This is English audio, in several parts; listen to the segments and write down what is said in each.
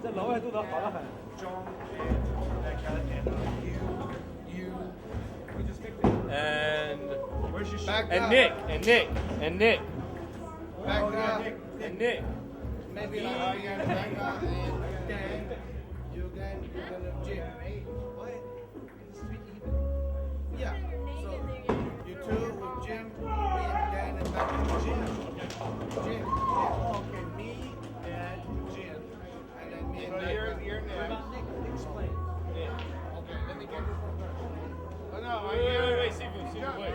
这老外做的好得很。 John and that guy and you. We just picked it. And Where's your Back and up. Nick and Nick and Nick Back Oh, yeah, up. Nick. and Nick. Maybe like I got back up and Dan. You again, you're gonna Jim. What? Yeah. So you two with Jim, me and Dan and back to Jim. Jim. Oh, okay, me and Jim. And then me and So Nick. you're What next. about Nick? Explain. Nick. Okay, let me get this one first. Oh no, Wait, Sifu, wait.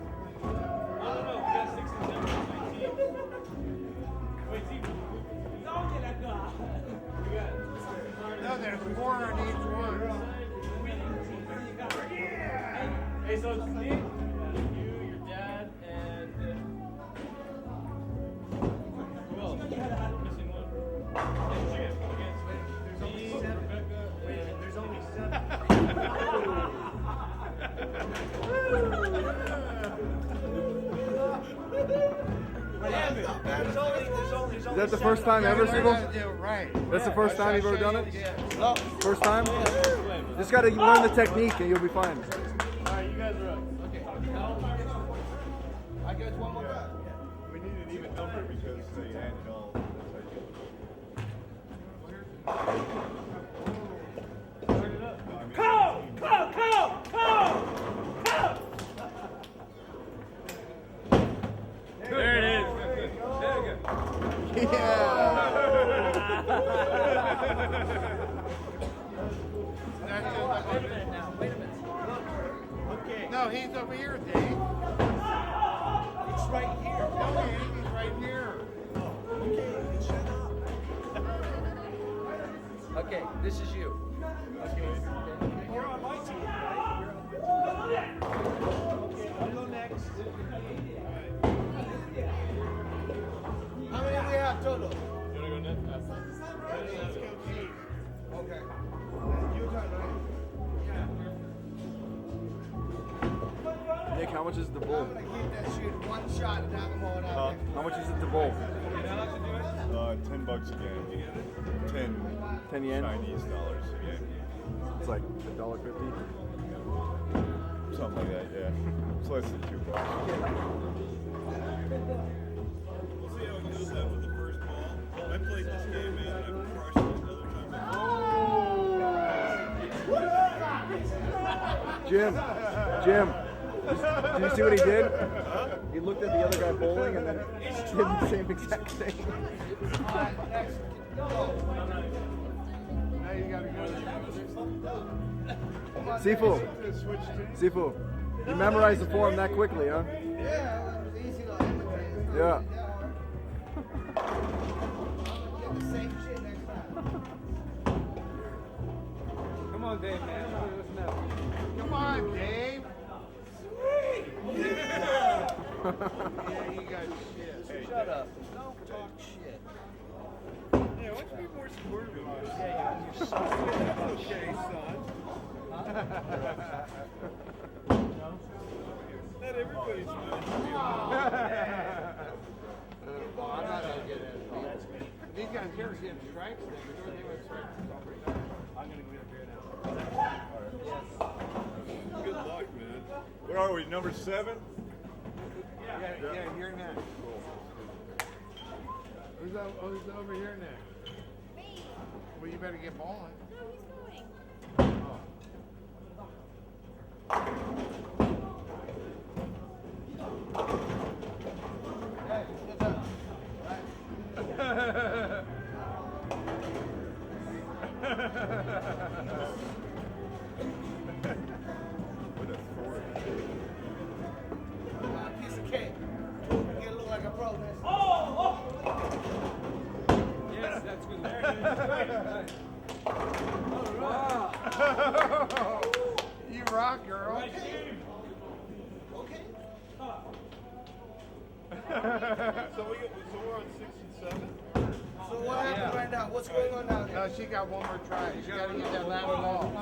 No, we got 6 and 7 and 19. Wait, Sifu. No, there's 4 on each one. Hey, so it's Nick, you, your dad, and who else? Missing one. And Jim against me, Rebecca, and There's only 7. Is Is that the first time ever, Siegel? Right. That's the first time you've ever done it? Oh, First time? Just got to learn the technique and you'll be fine. Alright, you guys are up. okay. I guess one more time. We need an even number because they had it all. There it is. There we go. Wait a minute now. Wait a minute. Look. Okay. No, he's over here, Dave. It's right here. No, he ain't. He's right here. Okay, shut up. Okay, this is you. You're on my team, right? You're on my team. Okay, I'll go next. How many we have total? You wanna go next? Let's go Chiefs. Okay. Your turn, right? Nick, how much is the I'm bull? gonna keep that shit one shot and knock them all out. How much is it the bull? $10 again. 10 yen? Chinese dollars again. It's like $1.50. Something like that, yeah. It's less than $2. We'll see how it goes after the first ball. I played this game, man, and I've crushed it another time. Jim, did you see what he did? He looked at the other guy bowling and then did the same exact thing. Alright, next. Go. Now you gotta go. Sifu, Sifu, you memorized the form that quickly, huh? Yeah, it was easy to imitate. Yeah. Get the same shit next time. Come on, Dave, man. Listen up. Come on, Dave. Sweet. Yeah, you got shit. Shut up. Don't talk shit. Yeah, why don't you be more supportive of us? Yeah, you suck. Okay, son. Not everybody's supposed to be Oh, I'm not gonna get it. These guys here are getting strikes. They were strikes. I'm gonna go up here now. Good luck, man. Where are we? Number 7? Yeah, you're next. Who's over here next? Me. Well, you better get balling. No, he's going. Hey, what's up? What a four. Piece of cake. Get it look like a pro, man. Yes, that's good. You rock, girl. Okay. So we're on 6 and 7. So what happened right now? What's going on now? No, she got one more try. She got to get that last ball.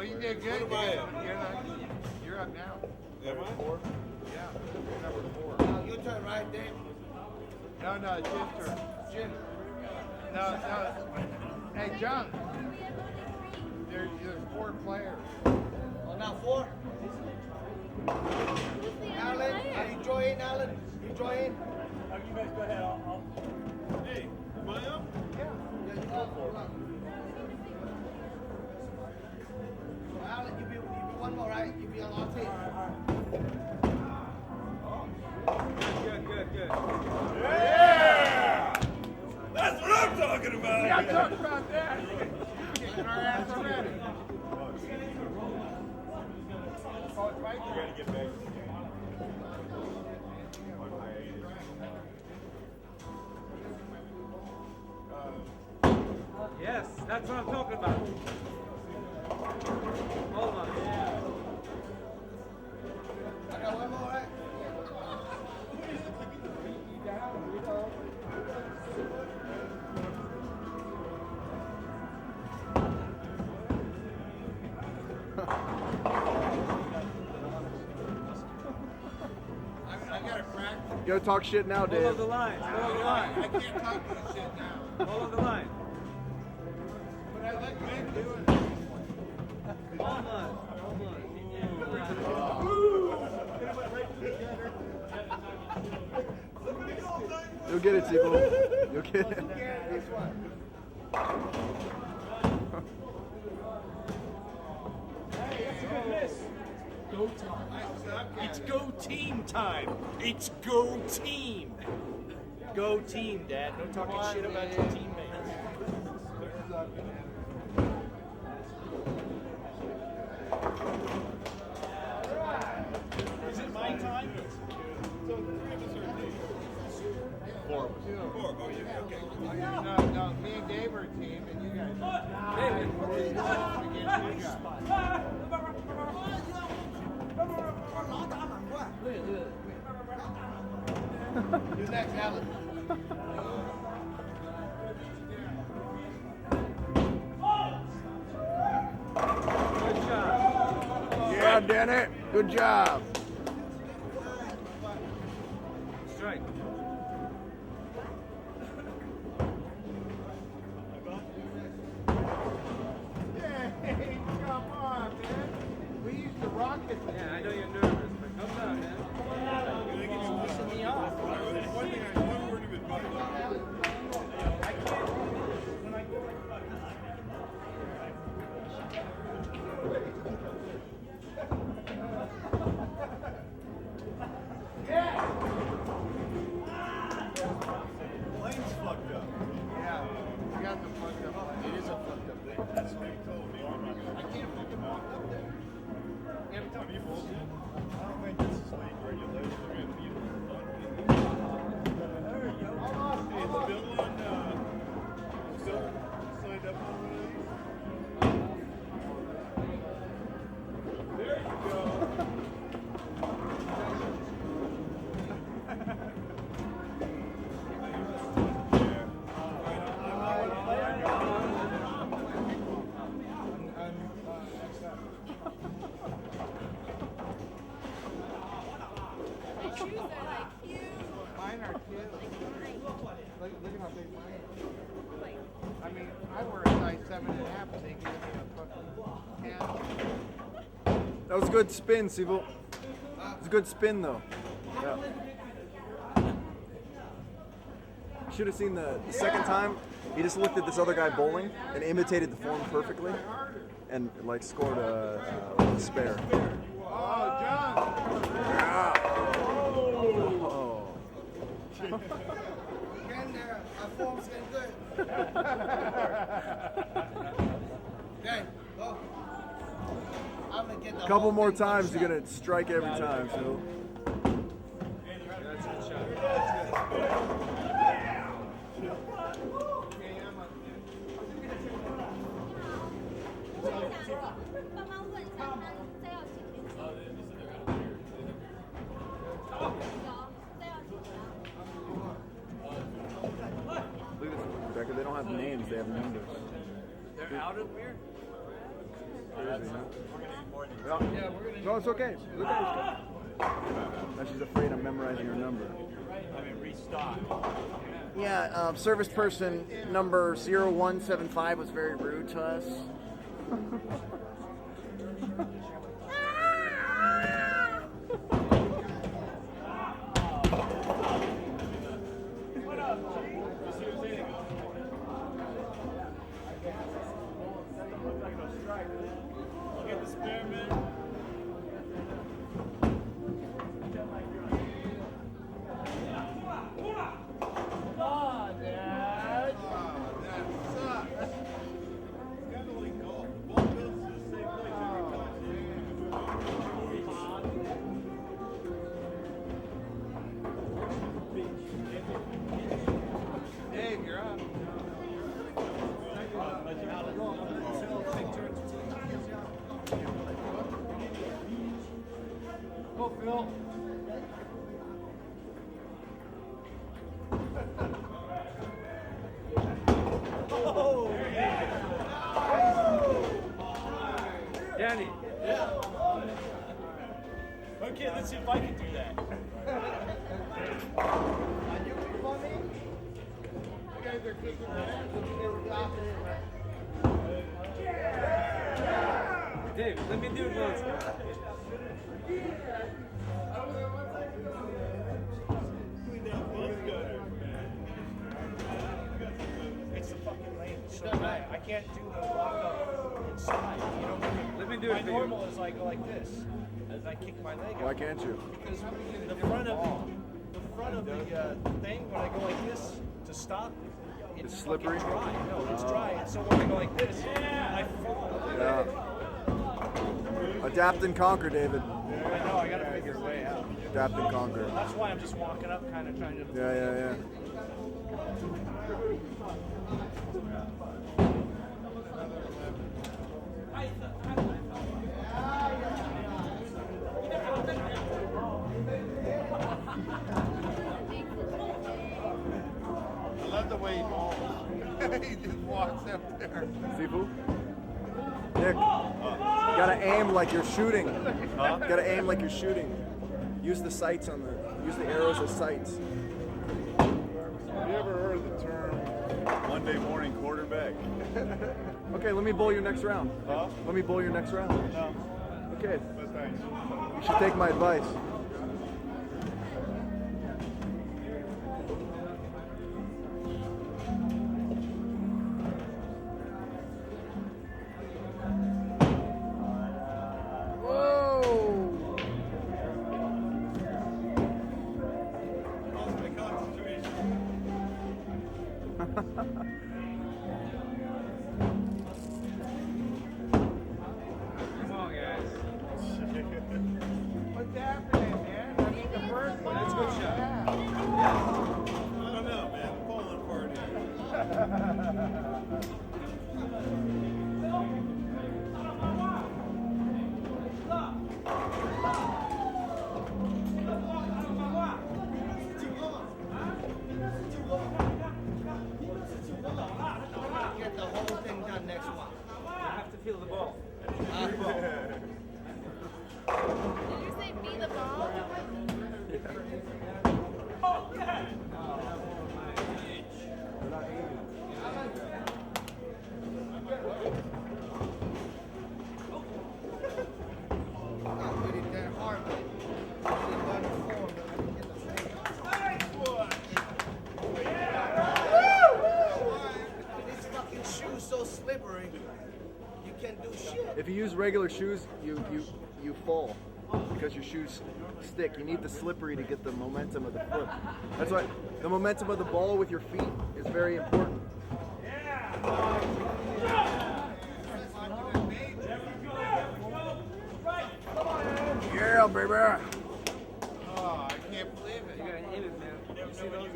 Well, you did good. What am I at? You're up now. Am I? Yeah, you're number 4. Now, your turn, right, Dave? No, it's his turn. Jim. No. Hey, John. There's 4 players. Oh, now 4? Alan, you join, Alan? You join? You guys go ahead. I'll Hey, am I up? Yeah, you go for it. Alan, you be one more, right? You be on our team. Good. Yeah! That's what I'm talking about! Yeah, talk about that. Kicking our ass already. Oh, it's right You there. gotta get back to the game. On hiatus. Yes, that's what I'm talking about. Hold on. I got one more, right? I got to practice. Go talk shit now, Follow Dave. the lines. Follow the I line. can't talk to this shit now. Follow the line. But I like men doing it. Hold on. You'll get it, Sibo. You'll get it. This one. It's go team time. It's go team. Go team, Dad. No talking shit about your teammates. Is it my time? So 3 of us are a team. 4 of us. 4. Oh, yeah, okay. No, me and Dave are a team, and you guys are David. against you guys. You next, Alan. Good job. Yeah, Danny. Good job. Strike. Hey, come on, man. We used to rock it. Yeah, I know you're nervous, but come on, man. Can I give you Pissing me off. one thing? One word of advice. Lane's fucked up. Yeah, you got the fucked up. It is a fucked up thing. That's what he told me. I can't fucking walk up there. Every time you I don't think this is league regulation. Hey, is Bill signed up on one of these? There you go. My shoes are like huge. Mine are too. Like Look at how big mine are. like I mean, I wear a size 7.5 and they give me a fucking 10. That was a good spin, Sibo. It was a good spin, though. Yeah. You should have seen the second time. He just looked at this other guy bowling and imitated the form perfectly, and like scored a spare. Oh, John! Oh. Again, there. Our form's getting good. Okay, go. I'm gonna get the A couple whole more thing one times, you're shot. gonna strike every time. So. That's a good shot. Look at this, Rebecca. They don't have names; they have numbers. They're out of here? There Jersey, huh? Yeah, we're gonna. No, it's okay. It's okay. It's good. Now she's afraid I'm memorizing her number. I mean, restock. Yeah, service person number 0175 was very rude to us. Get the spare man. Dave, you're up. Go, Phil. Danny. Yeah. Okay, let's see if I can do that. Dave, let me do it once. It's the fucking lane. It's so tight. I can't do the walk up inside. You know, Let me do it my for you. normal is I go like this, and I kick my leg Why out. can't you? Because the front of the thing, when I go like this to stop, It's slippery? fucking dry. No, it's dry. And so when I go like this, I fall. Yeah. Adapt and conquer, David. I know. I gotta figure a way out. Adapt and conquer. That's why I'm just walking up, kind of trying to. Yeah, yeah, yeah. I love the way he balls. He just walks up there. Sifu? Nick, you gotta aim like you're shooting. Gotta aim like you're shooting. Use the sights on the. Use the arrows as sights. Have you ever heard the term Monday morning quarterback? Okay, let me bowl your next round. Huh? Let me bowl your next round. No, Okay, but thanks. you should take my advice. Whoa! Lost my concentration. Come on, guys. What's happening, man? I mean, the first one. That's a good shot. I don't know, man. I'm falling apart here. Get the whole thing done next month. I have to feel the ball. Did you say be the ball? Not really that hard, but it's done before, but I can get the thing. These fucking shoes so slippery, you can't do shit. If you use regular shoes, you fall because your shoes stick. You need the slippery to get the momentum of the foot. That's why the momentum of the ball with your feet is very important. Yeah, baby. Oh, I can't believe it. You gotta aim it, man. You see those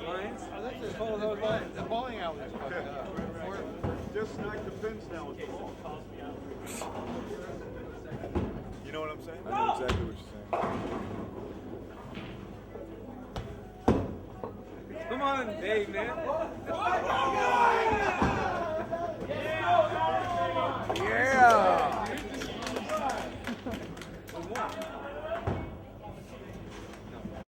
lines? This is follow those lines. The bowling alley is fucked up. Just knock the pins down with the ball. You know what I'm saying? I know exactly what you're saying. Come on, Dave, man.